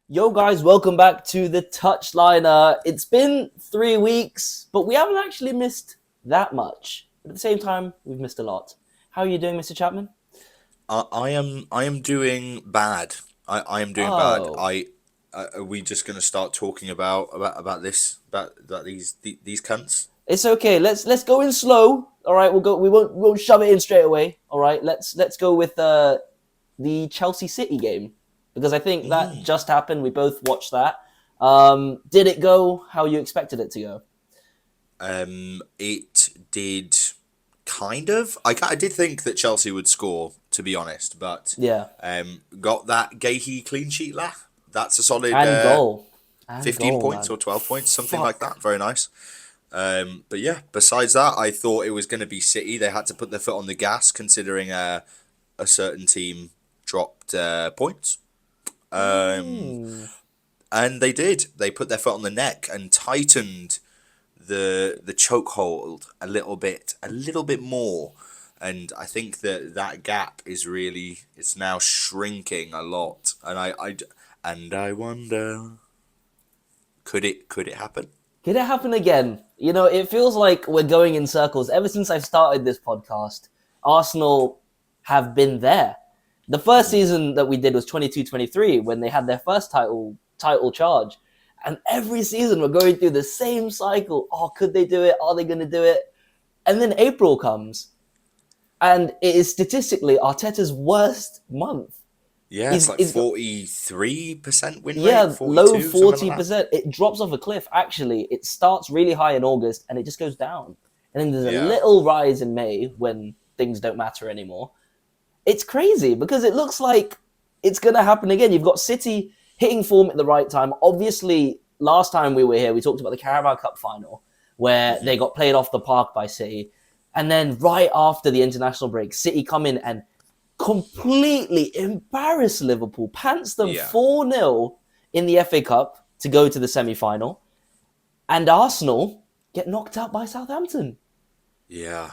Yo, guys, welcome back to the Touchliner. It's been 3 weeks, but we haven't actually missed that much. But at the same time, we've missed a lot. How are you doing, Mr. Chapman? I am doing bad. I am doing bad. Oh, Are we just gonna start talking about this about these cunts? it's okay. Let's go in slow. All right, we'll go. We won't shove it in straight away. All right, let's go with the Chelsea City game because I think that Mm. just happened. We both watched that. Did it go how you expected it to go? It did kind of. I did think that Chelsea would score, to be honest, but Yeah, got that Gahey clean sheet lah. That's a solid and goal, and 15 goal, points man. or 12 points, something like Fuck. that. Very nice. But yeah, besides that, I thought it was going to be City. They had to put their foot on the gas, considering a certain team dropped points. Um, Mm. and they did. They put their foot on the neck and tightened the chokehold a little bit more. And I think that gap is really it's now shrinking a lot. And I wonder, could it happen? Could it happen again? You know, it feels like we're going in circles. Ever since I started this podcast, Arsenal have been there. The first Mm, season that we did was 22-23 when they had their first title charge. And every season we're going through the same cycle. Oh, could they do it? Are they going to do it? And then April comes and it is statistically Arteta's worst month. yeah, it's He's, like he's 43% win rate, Yeah, low 42, something like that. 40%. It drops off a cliff, actually. It starts really high in August and it just goes down. And then there's a Yeah. little rise in May when things don't matter anymore. It's crazy because it looks like it's going to happen again. You've got City hitting form at the right time. Obviously, last time we were here, we talked about the Carabao Cup final where Hmm. they got played off the park by City. And then right after the international break, City come in and completely embarrass Liverpool, pants them Yeah. 4-0 in the FA Cup to go to the semi final. And Arsenal get knocked out by Southampton. Yeah.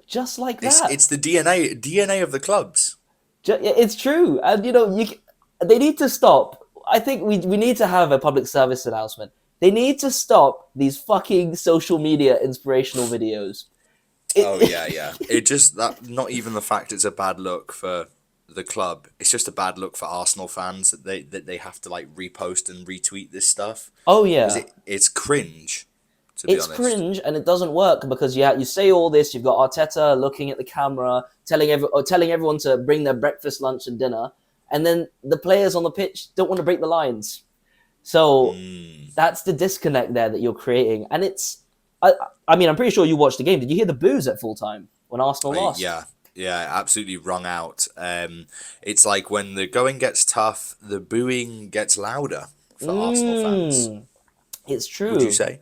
Just like that. It's the DNA of the clubs. It's true. And, you know, they need to stop. I think we need to have a public service announcement. They need to stop these fucking social media inspirational videos. Oh yeah, It, yeah. It just that not even the fact it's a bad look for the club. It's just a bad look for Arsenal fans that they have to like repost and retweet this stuff oh, because yeah. it's cringe, to be It's honest. cringe and it doesn't work because you say all this. You've got Arteta looking at the camera, telling everyone to bring their breakfast, lunch, and dinner, and then the players on the pitch don't want to break the lines. So Mm. that's the disconnect there that you're creating, and it's. I, I mean, I'm pretty sure you watched the game. Did you hear the boos at full time when Arsenal lost? Yeah, yeah, absolutely wrung out. It's like when the going gets tough, the booing gets louder for Arsenal fans. Mm, it's Would you true. say?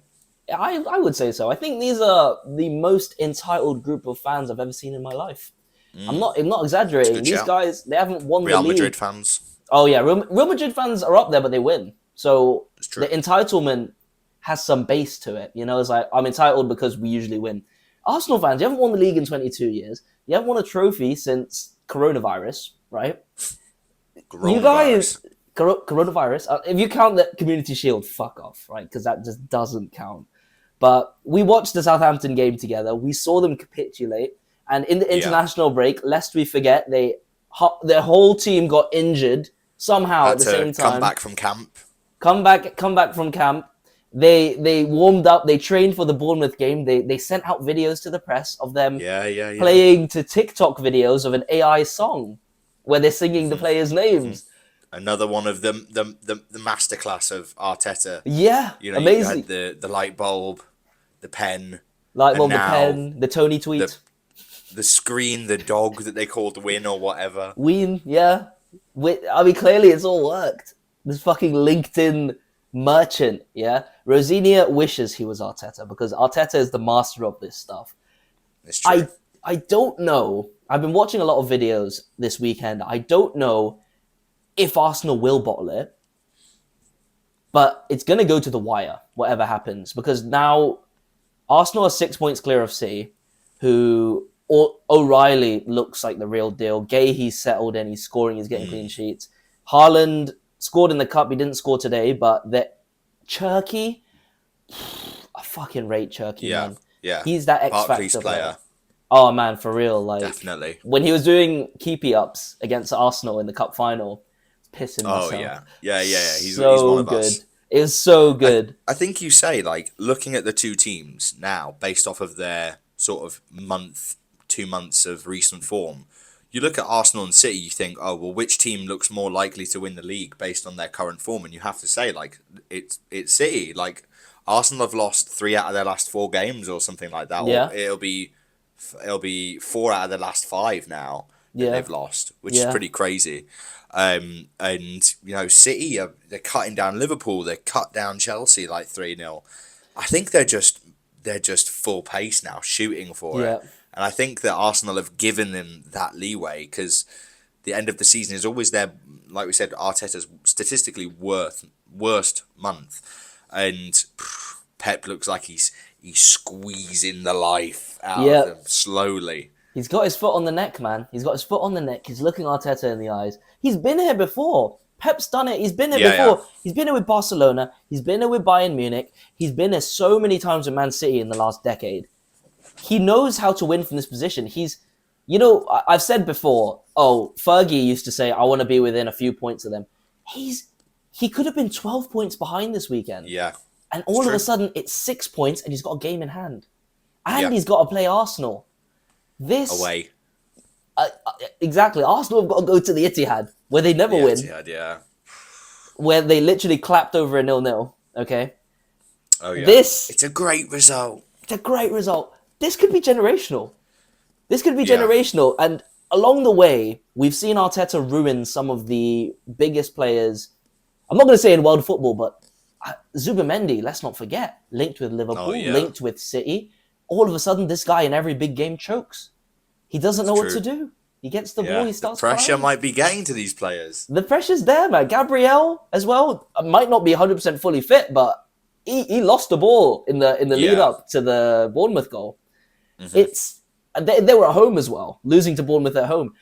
I would say so. I think these are the most entitled group of fans I've ever seen in my life. Mm. I'm not It's a exaggerating. good These shout. guys, they haven't won the Real Madrid league. fans. Oh yeah, Real Madrid fans are up there, but they win. So It's the true. entitlement has some base to it. You know, it's like I'm entitled because we usually win. Arsenal fans, you haven't won the league in 22 years. You haven't won a trophy since coronavirus, right? You Coronavirus. guys, coronavirus. If you count the Community Shield, fuck off, right? Because that just doesn't count. But we watched the Southampton game together. We saw them capitulate, and in the Yeah. international break, lest we forget, their whole team got injured somehow at Had the to same come time. back from camp. Come back from camp. They warmed up. They trained for the Bournemouth game. They sent out videos to the press of them Yeah, yeah, yeah. playing to TikTok videos of an AI song where they're singing the Hmm. players' Hmm. names. Another one of the masterclass of Arteta. Yeah, You had amazing. the light bulb, the pen, Like and well, the now pen, the Tony the tweet, the screen, the dog that they called Win or whatever. Ween. Yeah, I mean clearly it's all worked. This fucking LinkedIn merchant. Yeah, Rosinia wishes he was Arteta because Arteta is the master of this stuff. It's true. I I don't know. I've been watching a lot of videos this weekend. I don't know if Arsenal will bottle it, but it's going to go to the wire, whatever happens, because now Arsenal are 6 points clear of City, who O'Reilly looks like the real deal. Gay, he's settled in, he's scoring, he's getting clean Mm. sheets. Haaland scored in the cup. He didn't score today, but that Cherky, I fucking rate Cherky, Yeah, man. yeah. He's that X Barclays Factor player. player, Oh man, for real. Like definitely. when he was doing keepy ups against Arsenal in the cup final, pissing Oh myself. yeah, yeah, yeah, yeah. He's one So of us. good. It was so good. I think you say, like, looking at the two teams now, based off of their sort of 2 months of recent form, you look at Arsenal and City, you think, oh, well, which team looks more likely to win the league based on their current form? And you have to say, like, it's City. Like, Arsenal have lost 3 out of their last 4 games or something like that, or Yeah, it'll be 4 out of the last 5 now that yeah, they've lost, which is yeah, pretty crazy. And City they're cutting down Liverpool. They cut down Chelsea like 3-0. I think they're just full pace now, shooting for it. yeah, And I think that Arsenal have given them that leeway because the end of the season is always their, like we said, Arteta's statistically worst month, and Pep looks like he's squeezing the life out of yeah. them slowly. He's got his foot on the neck, man. He's got his foot on the neck. He's looking Arteta in the eyes. He's been here before. Pep's done it. He's been here Yeah, yeah. before. He's been here with Barcelona. He's been here with Bayern Munich. He's been here so many times with Man City in the last decade. He knows how to win from this position. I've said before, Fergie used to say, I want to be within a few points of them. He could have been 12 points behind this weekend. Yeah, And it's all of true. a sudden, it's 6 points and he's got a game in hand. And Yeah, he's got to play Arsenal. This away. exactly. Arsenal have got to go to the Etihad, where they never The win, Etihad, yeah. where they literally clapped over a 0-0. Okay, Oh yeah. this It's a great result. it's a great result. This could be generational. This could be Yeah. generational, and along the way, we've seen Arteta ruin some of the biggest players. I'm not going to say in world football, but Zubimendi, let's not forget, linked with Oh Liverpool, yeah. linked with City. All of a sudden, this guy in every big game chokes. He doesn't know what true. to do. He gets the ball, Yeah. he The starts pressure crying. might be getting to these players. The pressure's there, man. Gabriel as well might not be 100% fully fit, but he lost the ball in the lead Yeah. up to the Bournemouth goal. Hmm. They were at home as well, losing to Bournemouth at home.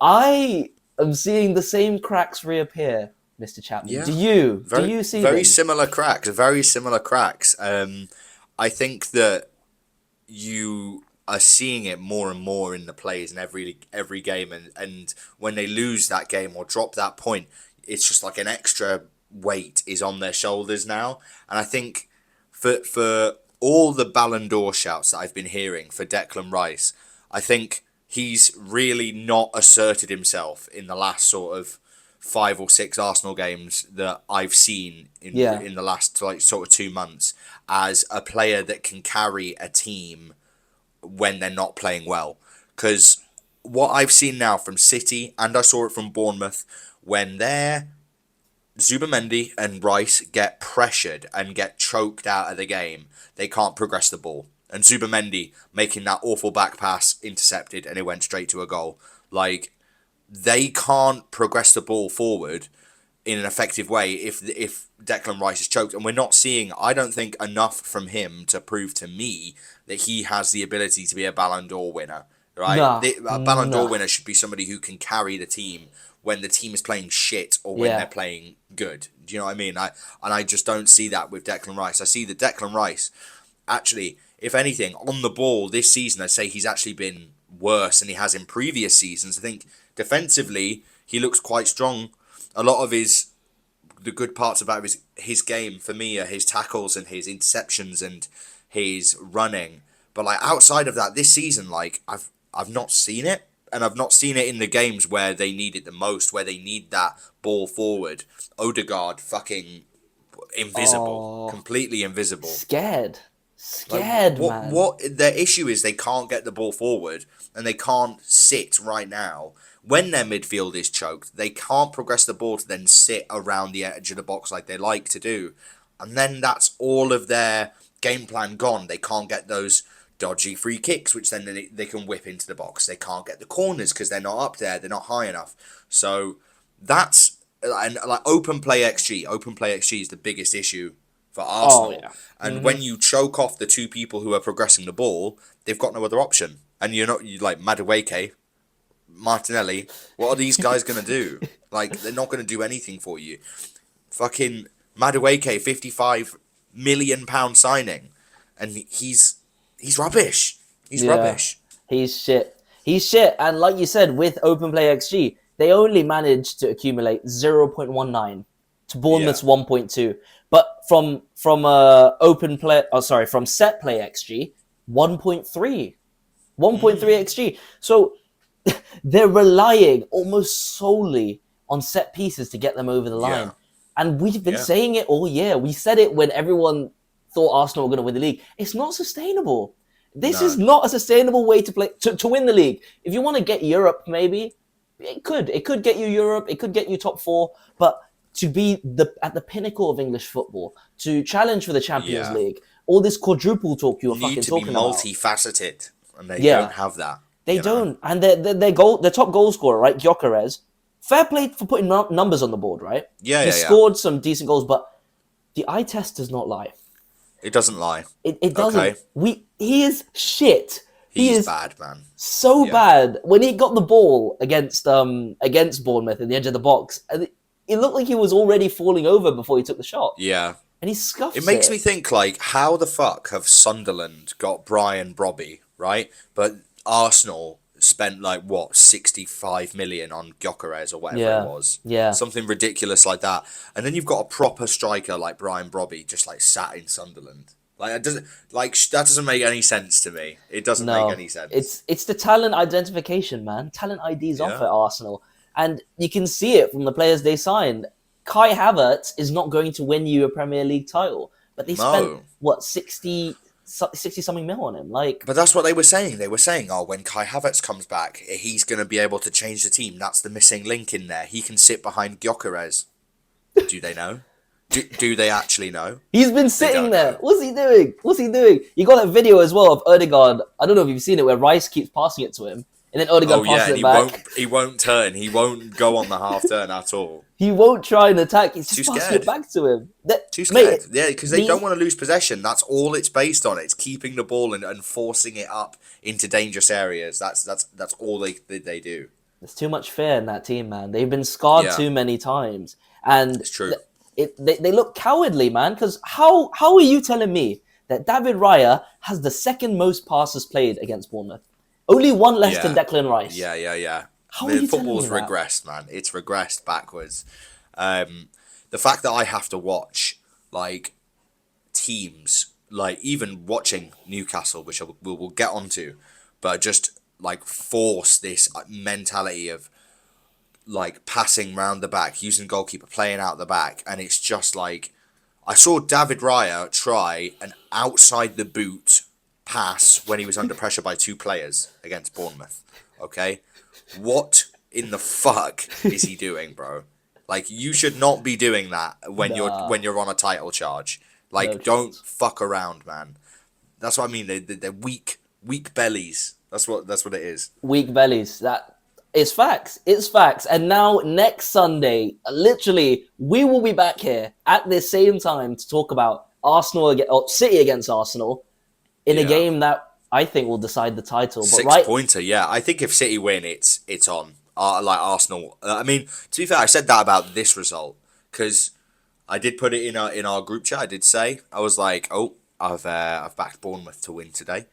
I am seeing the same cracks reappear, Mr. Chapman. Yeah. Do you? Very, Do you see very them? similar cracks. Very similar cracks. I think that you are seeing it more and more in the plays in every game, and when they lose that game or drop that point, it's just like an extra weight is on their shoulders now. And I think for all the Ballon d'Or shouts that I've been hearing for Declan Rice, I think he's really not asserted himself in the last sort of 5 or 6 Arsenal games that I've seen Yeah. in the last like sort of 2 months as a player that can carry a team when they're not playing well. Because what I've seen now from City, and I saw it from Bournemouth, when Zubimendi and Rice get pressured and get choked out of the game, they can't progress the ball. And Zubimendi making that awful back pass intercepted and it went straight to a goal. Like, they can't progress the ball forward in an effective way if Declan Rice is choked. And we're not seeing, I don't think, enough from him to prove to me that he has the ability to be a Ballon d'Or winner. Right? Nah, A Ballon d'Or nah. winner should be somebody who can carry the team when the team is playing shit or when Yeah. they're playing good. Do you know what I mean? I just don't see that with Declan Rice. I see that Declan Rice, actually, if anything, on the ball this season, I'd say he's actually been worse than he has in previous seasons. I think defensively, he looks quite strong. A lot of the good parts about his game for me are his tackles and his interceptions and his running. But like outside of that, this season, like I've not seen it, and I've not seen it in the games where they need it the most, where they need that ball forward. Odegaard, fucking invisible, Oh. completely invisible. Scared. Like, Scared, man. what their issue is, they can't get the ball forward and they can't sit right now. When their midfield is choked, they can't progress the ball to then sit around the edge of the box like they like to do. And then that's all of their game plan gone. They can't get those dodgy free kicks, which then they can whip into the box. They can't get the corners because they're not up there. They're not high enough. So that's, and like open play XG is the biggest issue for Arsenal. yeah. And when you choke off the two people who are progressing the ball, they've got no other option. And you like Madueke, Martinelli, what are these guys going to do? Like, they're not going to do anything for you. Fucking Madueke, £55 million signing, and he's rubbish. He's Yeah, rubbish. he's shit. He's shit. And like you said, with open play XG, they only managed to accumulate 0.19 to Yeah. Bournemouth's 1.2. But from from set play XG, 1.3. 1.3 XG. So they're relying almost solely on set pieces to get them over the Yeah. line. And we've been Yeah. saying it all year. We said it when everyone thought Arsenal were going to win the league. It's not sustainable. This is No. not a sustainable way to play to win the league. If you want to get Europe, maybe it could. It could get you Europe. It could get you top four. But to be at the pinnacle of English football, to challenge for the Champions Yeah. League, all this quadruple talk you were You need fucking to be talking about. multifaceted, and they Yeah. don't have that. They you know? don't, and their top goal scorer, right, Gyökeres. Fair play for putting numbers on the board, right? Yeah, He yeah, yeah. scored some decent goals, but the eye test does not lie. It doesn't lie. It doesn't. Okay. He is shit. He He's is bad, man. so Yeah. bad. When he got the ball against Bournemouth at the edge of the box, and it looked like he was already falling over before he took the shot, Yeah. and he scuffs It makes me think, like, how the fuck have Sunderland got Brian Brobby, right? But Arsenal spent, like, what, 65 million on Gyökeres or whatever it was. Yeah. Something ridiculous like that. And then you've got a proper striker like Brian Brobby just, like, sat in Sunderland. Like, that doesn't make any sense to me. It doesn't No, make any sense. it's the talent identification, man. Talent ID's off Yeah. at Arsenal, and you can see it from the players they signed. Kai Havertz is not going to win you a Premier League title, but they spent No. what 60 something mil on him. Like, But that's what they were saying. They were saying, oh, when Kai Havertz comes back, he's going to be able to change the team. That's the missing link in there. He can sit behind Gyökeres. Do they know? Do they actually know? he's been sitting don't there. know. What's he doing? What's he doing? You got that video as well of Odegaard. I don't know if you've seen it, where Rice keeps passing it to him, and then Odegaard Oh yeah, passes and it he back. won't turn. He won't go on the half turn at all. He won't try and attack. He's just Too passing scared. it back to him. Too scared. Mate, Yeah, because they don't want to lose possession. That's all it's based on. It's keeping the ball and forcing it up into dangerous areas. That's all they do. There's too much fear in that team, man. They've been scarred Yeah. too many times, and It's true. They look cowardly, man. Because how are you telling me that David Raya has the second most passes played against Bournemouth? Only one less than Declan Rice. Yeah. How are you telling me Football's that? regressed, man. It's regressed backwards. The fact that I have to watch like teams, like even watching Newcastle, which we'll get onto, but just like force this mentality of like passing round the back, using goalkeeper, playing out the back, and it's just like I saw David Raya try an outside the boot pass when he was under pressure by two players against Bournemouth. Okay, what in the fuck is he doing, bro? Like, you should not be doing that when you're on a title charge. Like, No don't chance. fuck around, man. That's what I mean. They're weak bellies. That's what it is. Weak bellies. That is facts. It's facts. And now next Sunday, literally, we will be back here at the same time to talk about City against Arsenal in a Yeah. game that I think will decide the title. But 6-pointer, yeah. I think if City win, it's on. Like Arsenal. I mean, to be fair, I said that about this result because I did put it in our group chat. I did say I was like, oh, I've backed Bournemouth to win today.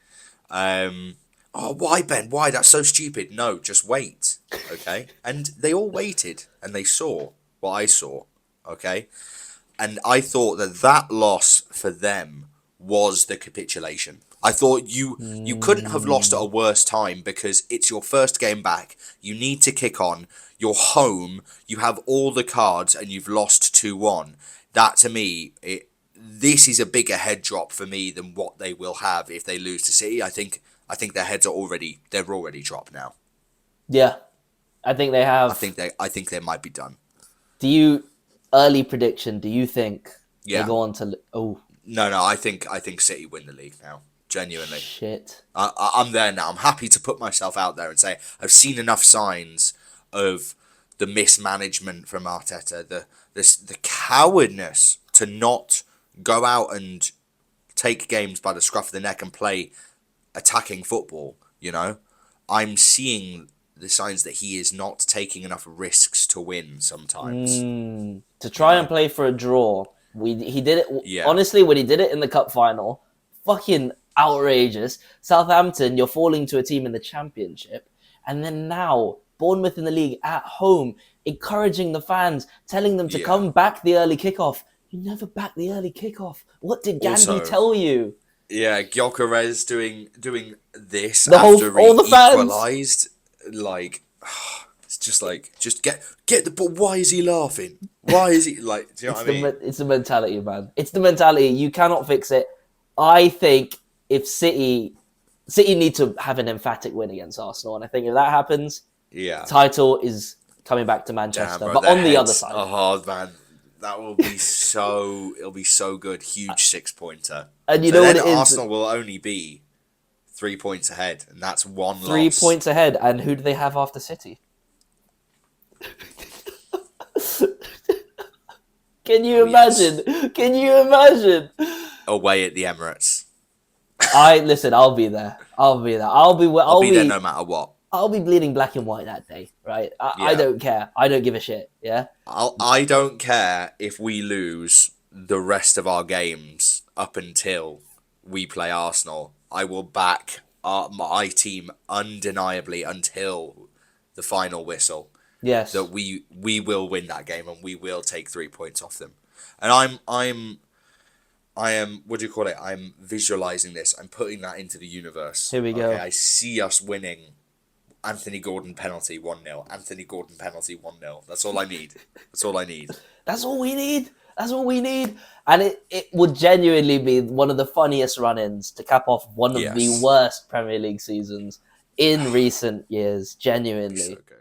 Oh, why, Ben? Why? That's so stupid. No, just wait. Okay, and they all waited and they saw what I saw. Okay, and I thought that loss for them was the capitulation. I thought you couldn't have lost at a worse time because it's your first game back. You need to kick on. You're home. You have all the cards and you've lost 2-1. That to me, this is a bigger head drop for me than what they will have if they lose to City. I think their heads are already dropped now. yeah, I think they have. I think they might be done. Early prediction, do you think Yeah. they go on to... Oh, No, I think City win the league now. Genuinely. shit. I'm there now. I'm happy to put myself out there and say I've seen enough signs of the mismanagement from Arteta, the cowardness to not go out and take games by the scruff of the neck and play attacking football. You know, I'm seeing the signs that he is not taking enough risks to win sometimes. To try and play for a draw. He did it, Yeah. honestly, when he did it in the cup final, fucking outrageous. Southampton, you're falling to a team in the Championship. And then now, Bournemouth in the league at home, encouraging the fans, telling them to come back the early kickoff. You never back the early kickoff. What did Gandhi tell you? Yeah, Gyökeres doing this All the fans equalised. Like, it's just like, just get the ball. Why is he laughing? Why is he like? Do you know what I mean? It's the mentality, man. It's the mentality. You cannot fix it. I think if City need to have an emphatic win against Arsenal, and I think if that happens, title is coming back to Manchester. Damn, bro, but on the other side, oh man, that will be so. It'll be so good. Huge 6-pointer. And you know what it is? Arsenal will only be 3 points ahead, and that's one loss. 3 points ahead, and who do they have after City? Can you imagine? Yes. Can you imagine? Away at the Emirates. Listen. I'll be there. I'll be there no matter what. I'll be bleeding black and white that day, right? I don't care. I don't give a shit. Yeah. I don't care if we lose the rest of our games up until we play Arsenal. I will back my team undeniably until the final whistle. Yes. That we will win that game and we will take 3 points off them. And I am what do you call it? I'm visualizing this. I'm putting that into the universe. Here we go. I see us winning. Anthony Gordon penalty 1-0. Anthony Gordon penalty 1-0. That's all I need. That's all I need. That's all we need. That's all we need. And it would genuinely be one of the funniest run-ins to cap off one of the worst Premier League seasons in recent years. Genuinely. So good.